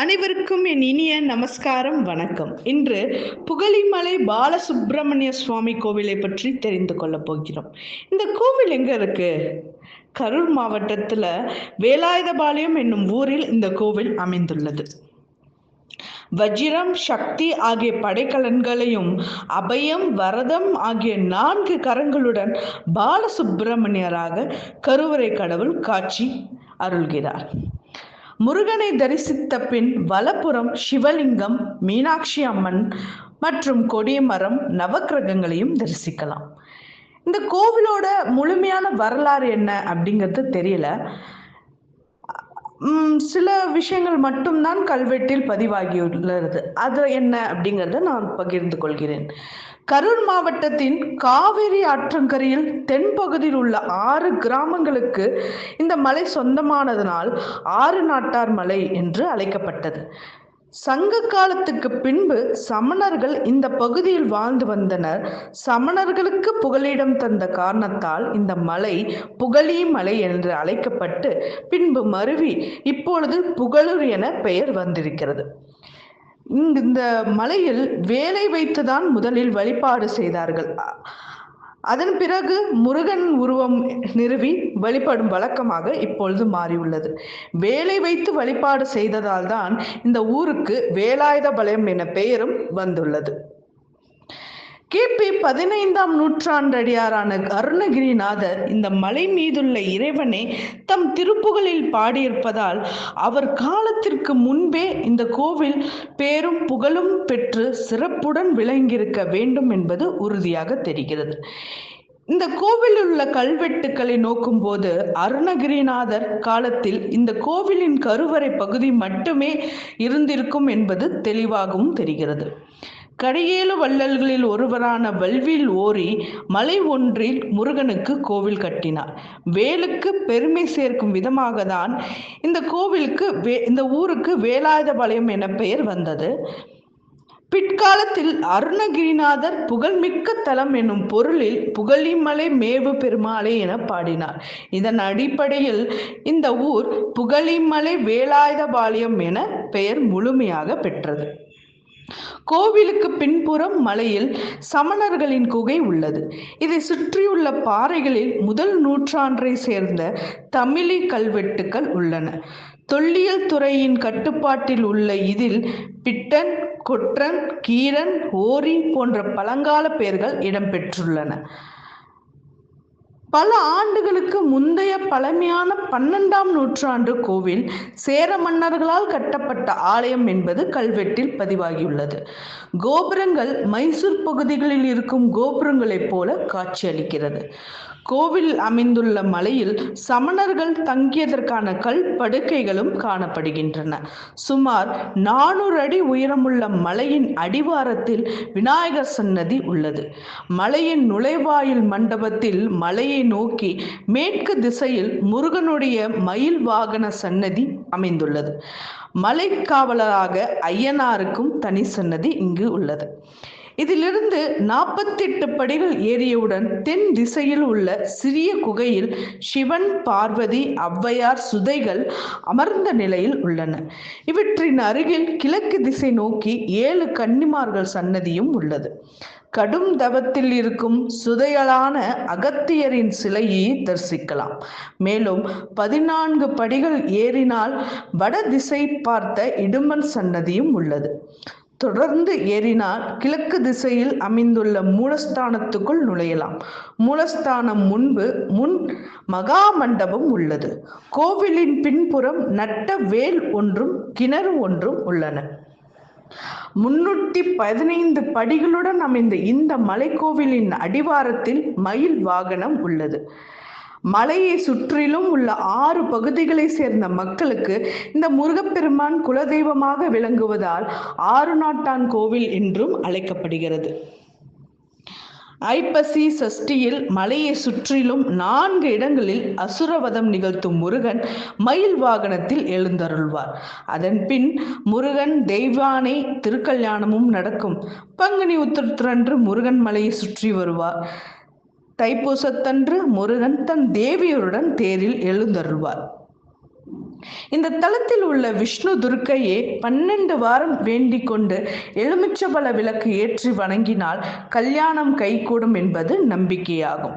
அனைவருக்கும் என் இனிய நமஸ்காரம், வணக்கம். இன்று புகழிமலை பாலசுப்பிரமணிய சுவாமி கோவிலை பற்றி தெரிந்து கொள்ள போகிறோம். இந்த கோவில் எங்க இருக்கு? கரூர் மாவட்டத்துல வேலாயுதபாளையம் என்னும் ஊரில் இந்த கோவில் அமைந்துள்ளது. வஜ்ரம், சக்தி ஆகிய படைக்கலன்களையும் அபயம், வரதம் ஆகிய 4 கரங்களுடன் பாலசுப்பிரமணியராக கருவறை கடவுள் காட்சி அருள்கிறார். முருகனை தரிசித்த பின் வலப்புறம் சிவலிங்கம், மீனாட்சி அம்மன் மற்றும் கொடிமரம், நவக்கிரகங்களையும் தரிசிக்கலாம். இந்த கோவிலோட முழுமையான வரலாறு என்ன அப்படிங்கிறது தெரியல. சில விஷயங்கள் மட்டும்தான் கல்வெட்டில் பதிவாகியுள்ளது. அது என்ன அப்படிங்கிறத நான் பகிர்ந்து கொள்கிறேன். கரூர் மாவட்டத்தின் காவிரி ஆற்றங்கரையில் தென்பகுதியில் உள்ள 6 கிராமங்களுக்கு இந்த மலை சொந்தமானதனால் 6 நாட்டார் மலை என்று அழைக்கப்பட்டது. சங்க காலத்துக்கு பின்பு சமணர்கள் இந்த பகுதியில் வாழ்ந்து வந்தனர். சமணர்களுக்கு புகலிடம் தந்த காரணத்தால் இந்த மலை புகழி மலை என்று அழைக்கப்பட்டு பின்பு மருவி இப்பொழுது புகழூர் என பெயர் வந்திருக்கிறது. இந்த மலையில் வேலை வைத்துதான் முதலில் வழிபாடு செய்தார்கள். அதன் பிறகு முருகன் உருவம் நிறுவி வழிபடும் வழக்கமாக இப்பொழுது மாறியுள்ளது. வேலை வைத்து வழிபாடு செய்ததால் தான் இந்த ஊருக்கு வேலாயுதபாளையம் என பெயரும் வந்துள்ளது. கிபி 15ஆம் நூற்றாண்டடியாரான அருணகிரிநாதர் இந்த மலை மீதுள்ள இறைவனை தம் திருப்புகழில் பாடியிருப்பதால் அவர் காலத்திற்கு முன்பே இந்த கோவில் பேரும் புகழும் பெற்று சிறப்புடன் விளங்கியிருக்க வேண்டும் என்பது உறுதியாக தெரிகிறது. இந்த கோவிலில் உள்ள கல்வெட்டுக்களை நோக்கும் போது அருணகிரிநாதர் காலத்தில் இந்த கோவிலின் கருவறை பகுதி மட்டுமே இருந்திருக்கும் என்பது தெளிவாகவும் தெரிகிறது. கடியேழு வள்ளல்களில் ஒருவரான வல்வில் ஓரி மலை ஒன்றில் முருகனுக்கு கோவில் கட்டினார். வேலுக்கு பெருமை சேர்க்கும் விதமாக தான் இந்த ஊருக்கு வேலாயுதபாளையம் என பெயர் வந்தது. பிற்காலத்தில் அருணகிரிநாதர் புகழ்மிக்க தலம் என்னும் பொருளில் புகழிமலை மேவு பெருமாளே என பாடினார். இதன் அடிப்படையில் இந்த ஊர் புகழிமலை வேலாயுதபாளையம் என பெயர் முழுமையாக பெற்றது. கோவிலுக்கு பின்புறம் மலையில் சமணர்களின் குகை உள்ளது. இதை சுற்றியுள்ள பாறைகளில் முதல் நூற்றாண்டை சேர்ந்த தமிழி கல்வெட்டுக்கள் உள்ளன. தொல்லியல் துறையின் கட்டுப்பாட்டில் உள்ள இதில் பிட்டன், கொற்றன், கீரன், ஓரி போன்ற பழங்கால பெயர்கள் இடம்பெற்றுள்ளன. பல ஆண்டுகளுக்கு முந்தைய பழமையான 12ஆம் நூற்றாண்டு கோவில் சேர மன்னர்களால் கட்டப்பட்ட ஆலயம் என்பது கல்வெட்டில் பதிவாகியுள்ளது. கோபுரங்கள் மைசூர் பகுதிகளில் இருக்கும் கோபுரங்களைப் போல காட்சியளிக்கிறது. கோவில் அமைந்துள்ள மலையில் சமணர்கள் தங்கியதற்கான கல் படுக்கைகளும் காணப்படுகின்றன. சுமார் 400 அடி உயரமுள்ள மலையின் அடிவாரத்தில் விநாயகர் சன்னதி உள்ளது. மலையின் நுழைவாயில் மண்டபத்தில் மலையை நோக்கி மேற்கு திசையில் முருகனுடைய மயில் வாகன சன்னதி அமைந்துள்ளது. மலைக்காவலராக ஐயனாருக்கும் தனி சன்னதி இங்கு உள்ளது. இதிலிருந்து 48 படிகள் ஏறியவுடன் தென் திசையில் உள்ள சிறிய குகையில் சிவன், பார்வதி, ஔவையார் சுதைகள் அமர்ந்த நிலையில் உள்ளன. இவற்றின் அருகில் கிழக்கு திசை நோக்கி 7 கன்னிமார்கள் சன்னதியும் உள்ளது. கடும் தவத்தில் இருக்கும் சுதையலான அகத்தியரின் சிலையை தரிசிக்கலாம். மேலும் 14 படிகள் ஏறினால் வட திசை பார்த்த இடும்பன் சன்னதியும் உள்ளது. தொடர்ந்து ஏறினால் கிழக்கு திசையில் அமைந்துள்ள மூலஸ்தானத்துக்குள் நுழையலாம். மூலஸ்தானம் முன் மகா மண்டபம் உள்ளது. கோவிலின் பின்புறம் நட்ட வேல் ஒன்றும் கிணறு ஒன்றும் உள்ளன. 315 படிகளுடன் அமைந்த இந்த மலைக்கோவிலின் அடிவாரத்தில் மயில் வாகனம் உள்ளது. மலையை சுற்றிலும் உள்ள 6 பகுதிகளை சேர்ந்த மக்களுக்கு இந்த முருகப்பெருமான் குலதெய்வமாக விளங்குவதால் 6 நாட்டான் கோவில் என்றும் அழைக்கப்படுகிறது. ஐப்பசி சஷ்டியில் மலையை சுற்றிலும் 4 இடங்களில் அசுரவதம் நிகழ்த்தும் முருகன் மயில் வாகனத்தில் எழுந்தருள்வார். அதன் பின் முருகன் தெய்வானை திருக்கல்யாணமும் நடக்கும். பங்குனி உத்திரத்தன்று முருகன் மலையை சுற்றி வருவார். தைப்பூசத்தன்று முருகன் தன் தேவியருடன் தேரில் எழுந்தருள்வார். இந்த தலத்தில் உள்ள விஷ்ணு துர்க்கையை 12 வாரம் வேண்டிக் கொண்டு எலுமிச்சபழ விளக்கு ஏற்றி வணங்கினால் கல்யாணம் கைகூடும் என்பது நம்பிக்கையாகும்.